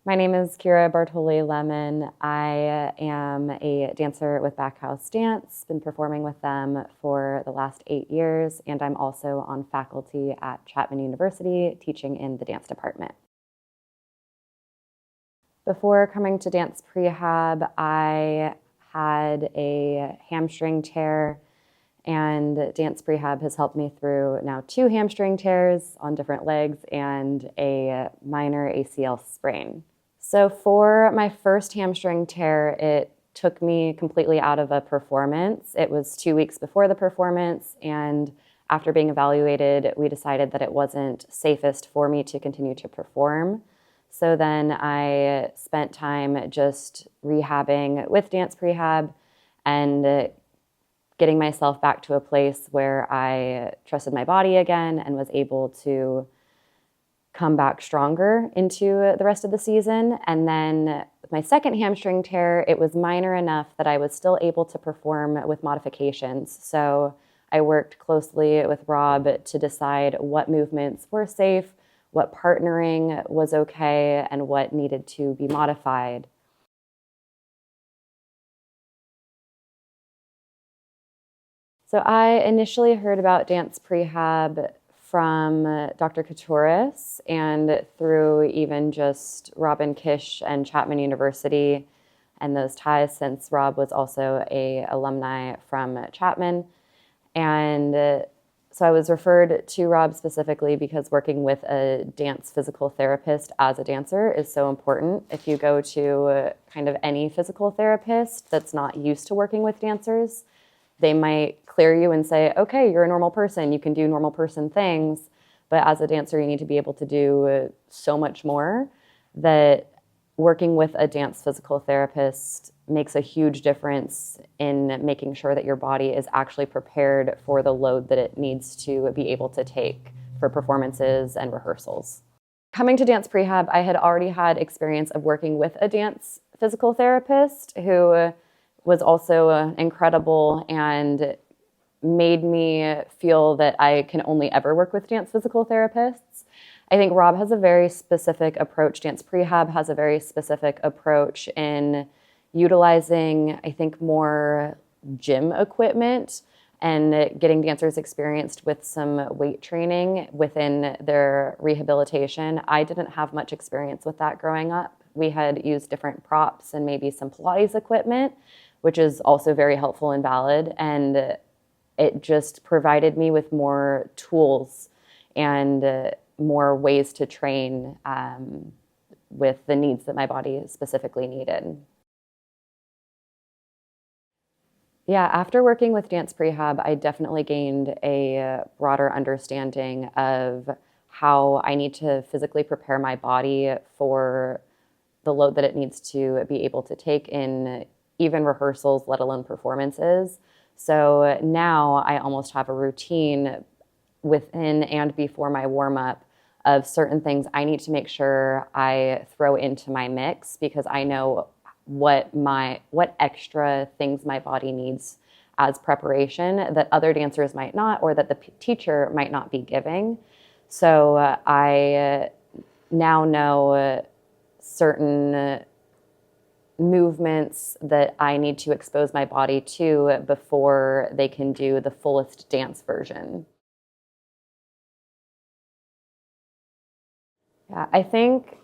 My name is Kira Bartoli-Lemon. I am a dancer with Backhaus Dance, been performing with them for the last 8 years, and I'm also on faculty at Chapman University teaching in the dance department. Before coming to dance prehab, I had a hamstring tear, and dance prehab has helped me through now 2 hamstring tears on different legs and a minor ACL sprain. So for my first hamstring tear, it took me completely out of a performance. It was 2 weeks before the performance, and after being evaluated, we decided that it wasn't safest for me to continue to perform. So then I spent time just rehabbing with dance prehab and getting myself back to a place where I trusted my body again and was able to come back stronger into the rest of the season. And then with my second hamstring tear, it was minor enough that I was still able to perform with modifications. So I worked closely with Rob to decide what movements were safe, what partnering was okay, and what needed to be modified. So I initially heard about dance prehab from Dr. Katuris and through even just Robin Kish and Chapman University and those ties, since Rob was also an alumni from Chapman. And so I was referred to Rob specifically because working with a dance physical therapist as a dancer is so important. If you go to kind of any physical therapist that's not used to working with dancers, they might clear you and say, okay, you're a normal person, you can do normal person things, but as a dancer, you need to be able to do so much more, that working with a dance physical therapist makes a huge difference in making sure that your body is actually prepared for the load that it needs to be able to take for performances and rehearsals. Coming to dance prehab, I had already had experience of working with a dance physical therapist who was also incredible and made me feel that I can only ever work with dance physical therapists. I think Rob has a very specific approach. Dance prehab has a very specific approach in utilizing, I think, more gym equipment and getting dancers experienced with some weight training within their rehabilitation. I didn't have much experience with that growing up. We had used different props and maybe some Pilates equipment, which is also very helpful and valid. And it just provided me with more tools and more ways to train with the needs that my body specifically needed. Yeah, after working with dance prehab, I definitely gained a broader understanding of how I need to physically prepare my body for the load that it needs to be able to take in even rehearsals, let alone performances. So now I almost have a routine within and before my warm-up of certain things I need to make sure I throw into my mix, because I know what extra things my body needs as preparation that other dancers might not, or that the teacher might not be giving. So I now know certain movements that I need to expose my body to before they can do the fullest dance version. Yeah, I think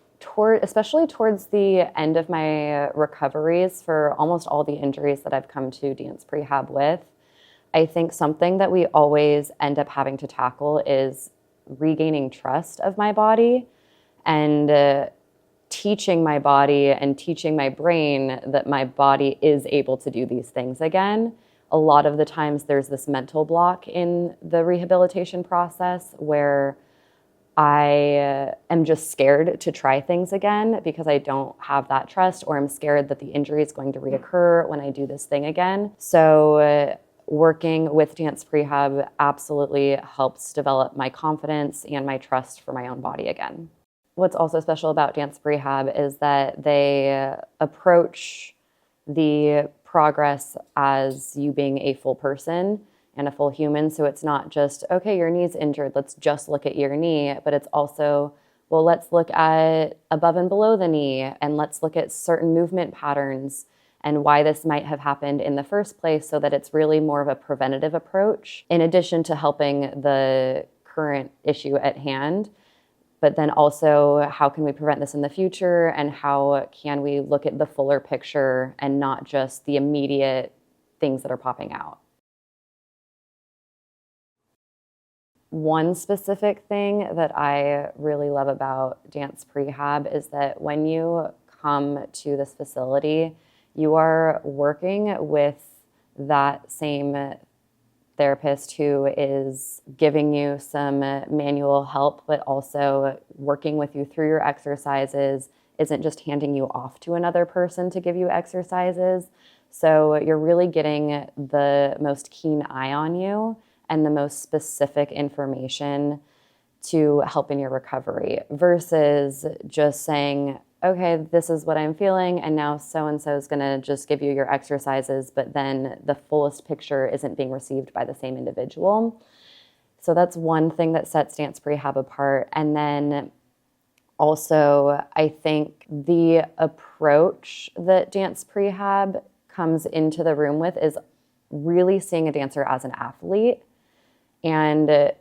especially towards the end of my recoveries for almost all the injuries that I've come to dance prehab with, I think something that we always end up having to tackle is regaining trust of my body and teaching my body and teaching my brain that my body is able to do these things again. A lot of the times there's this mental block in the rehabilitation process where I am just scared to try things again because I don't have that trust, or I'm scared that the injury is going to reoccur when I do this thing again. So working with dance prehab absolutely helps develop my confidence and my trust for my own body again. What's also special about dance prehab is that they approach the progress as you being a full person and a full human. So it's not just, okay, your knee's injured, let's just look at your knee, but it's also, well, let's look at above and below the knee, and let's look at certain movement patterns and why this might have happened in the first place, so that it's really more of a preventative approach in addition to helping the current issue at hand. But then also, how can we prevent this in the future, and how can we look at the fuller picture and not just the immediate things that are popping out. One specific thing that I really love about Dance Prehab is that when you come to this facility, you are working with that same therapist who is giving you some manual help, but also working with you through your exercises, isn't just handing you off to another person to give you exercises. So you're really getting the most keen eye on you and the most specific information to help in your recovery, versus just saying, okay, this is what I'm feeling, and now so-and-so is going to just give you your exercises, but then the fullest picture isn't being received by the same individual. So that's one thing that sets Dance Prehab apart. And then also, I think the approach that Dance Prehab comes into the room with is really seeing a dancer as an athlete, and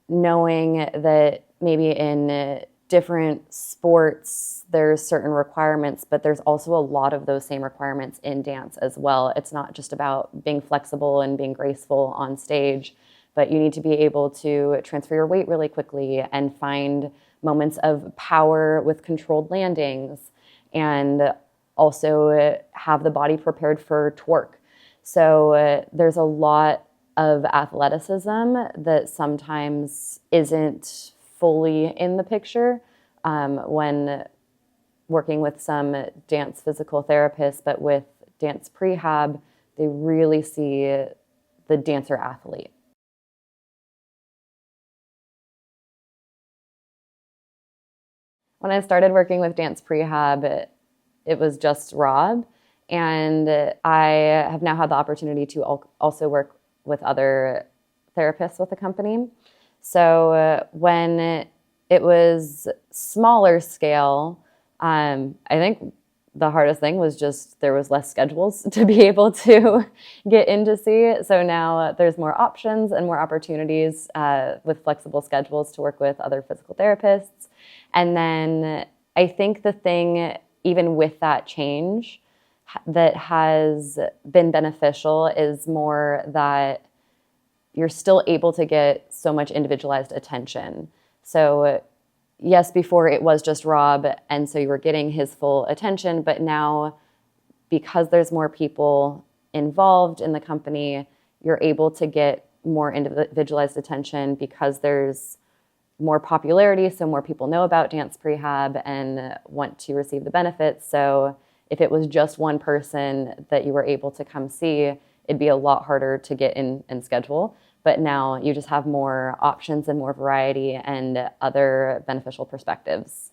knowing that maybe in different sports there's certain requirements, but there's also a lot of those same requirements in dance as well. It's not just about being flexible and being graceful on stage, but you need to be able to transfer your weight really quickly and find moments of power with controlled landings, and also have the body prepared for twerk. So there's a lot of athleticism that sometimes isn't fully in the picture when working with some dance physical therapists, but with Dance Prehab, they really see the dancer athlete. When I started working with Dance Prehab, it was just Rob, and I have now had the opportunity to also work with other therapists with the company. So when it was smaller scale, I think the hardest thing was just there was less schedules to be able to get in to see. So now there's more options and more opportunities with flexible schedules to work with other physical therapists. And then I think the thing, even with that change, that has been beneficial is more that you're still able to get so much individualized attention. So yes, before it was just Rob, and so you were getting his full attention, but now because there's more people involved in the company, you're able to get more individualized attention because there's more popularity, so more people know about Dance Prehab and want to receive the benefits. So if it was just one person that you were able to come see, it'd be a lot harder to get in and schedule. But now you just have more options and more variety and other beneficial perspectives.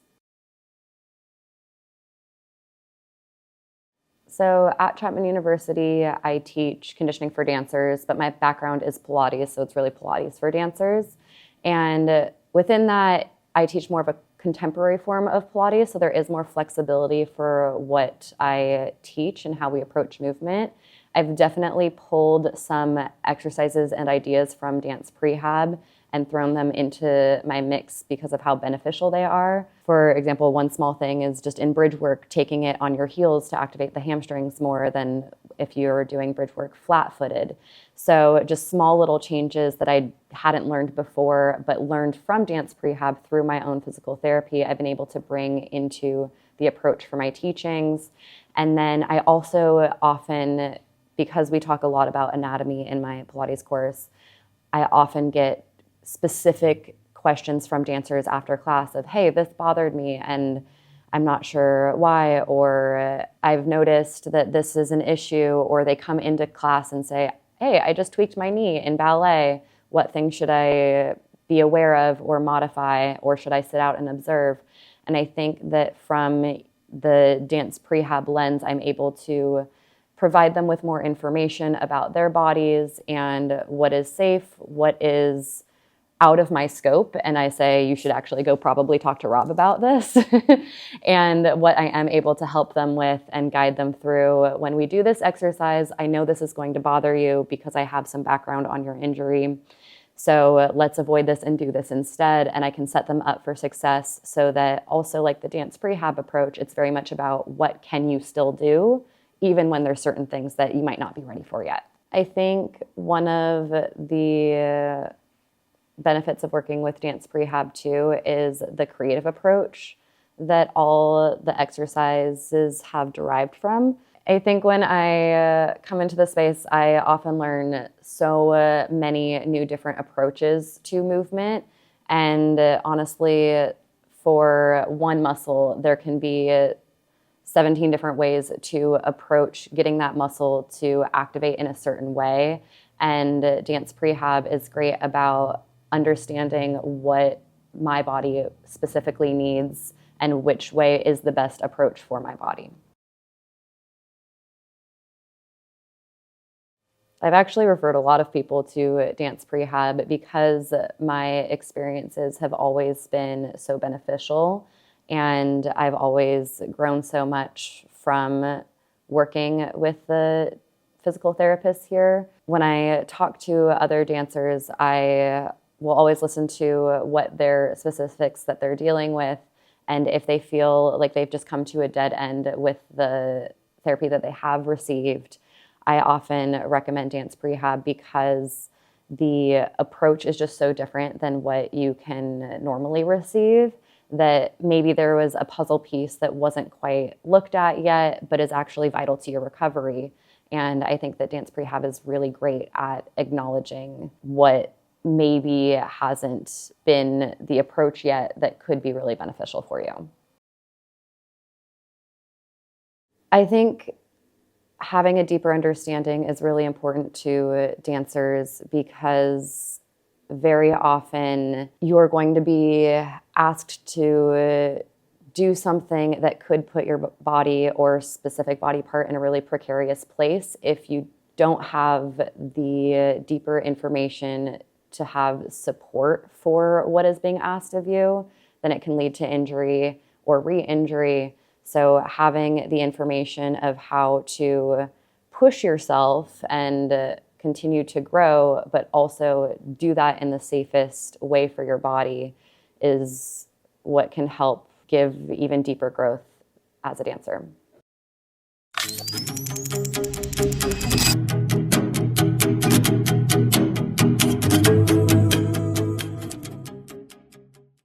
So at Chapman University, I teach conditioning for dancers, but my background is Pilates, so it's really Pilates for dancers. And within that, I teach more of a contemporary form of Pilates, so there is more flexibility for what I teach and how we approach movement. I've definitely pulled some exercises and ideas from Dance Prehab and thrown them into my mix because of how beneficial they are. For example, one small thing is just in bridge work, taking it on your heels to activate the hamstrings more than if you're doing bridge work flat-footed. So just small little changes that I hadn't learned before, but learned from Dance Prehab through my own physical therapy, I've been able to bring into the approach for my teachings. And then I also often, because we talk a lot about anatomy in my Pilates course, I often get specific questions from dancers after class of, hey, this bothered me and I'm not sure why, or I've noticed that this is an issue, or they come into class and say, hey, I just tweaked my knee in ballet. What things should I be aware of or modify, or should I sit out and observe? And I think that from the Dance Prehab lens, I'm able to provide them with more information about their bodies and what is safe, what is out of my scope, and I say, you should actually go probably talk to Rob about this. And what I am able to help them with and guide them through: when we do this exercise, I know this is going to bother you because I have some background on your injury. So let's avoid this and do this instead. And I can set them up for success, so that also, like the dance prehab approach, it's very much about what can you still do, even when there's certain things that you might not be ready for yet. I think one of the benefits of working with dance prehab too is the creative approach that all the exercises have derived from. I think when I come into the space, I often learn so many new different approaches to movement. And honestly, for one muscle, there can be 17 different ways to approach getting that muscle to activate in a certain way. And dance prehab is great about understanding what my body specifically needs and which way is the best approach for my body. I've actually referred a lot of people to dance prehab because my experiences have always been so beneficial, and I've always grown so much from working with the physical therapists here. When I talk to other dancers, I will always listen to what their specifics that they're dealing with, and if they feel like they've just come to a dead end with the therapy that they have received, I often recommend dance prehab because the approach is just so different than what you can normally receive, that maybe there was a puzzle piece that wasn't quite looked at yet, but is actually vital to your recovery. And I think that dance prehab is really great at acknowledging what maybe hasn't been the approach yet that could be really beneficial for you. I think having a deeper understanding is really important to dancers, because very often you're going to be asked to do something that could put your body or specific body part in a really precarious place. If you don't have the deeper information to have support for what is being asked of you, then it can lead to injury or re-injury. So having the information of how to push yourself and continue to grow, but also do that in the safest way for your body, is what can help give even deeper growth as a dancer.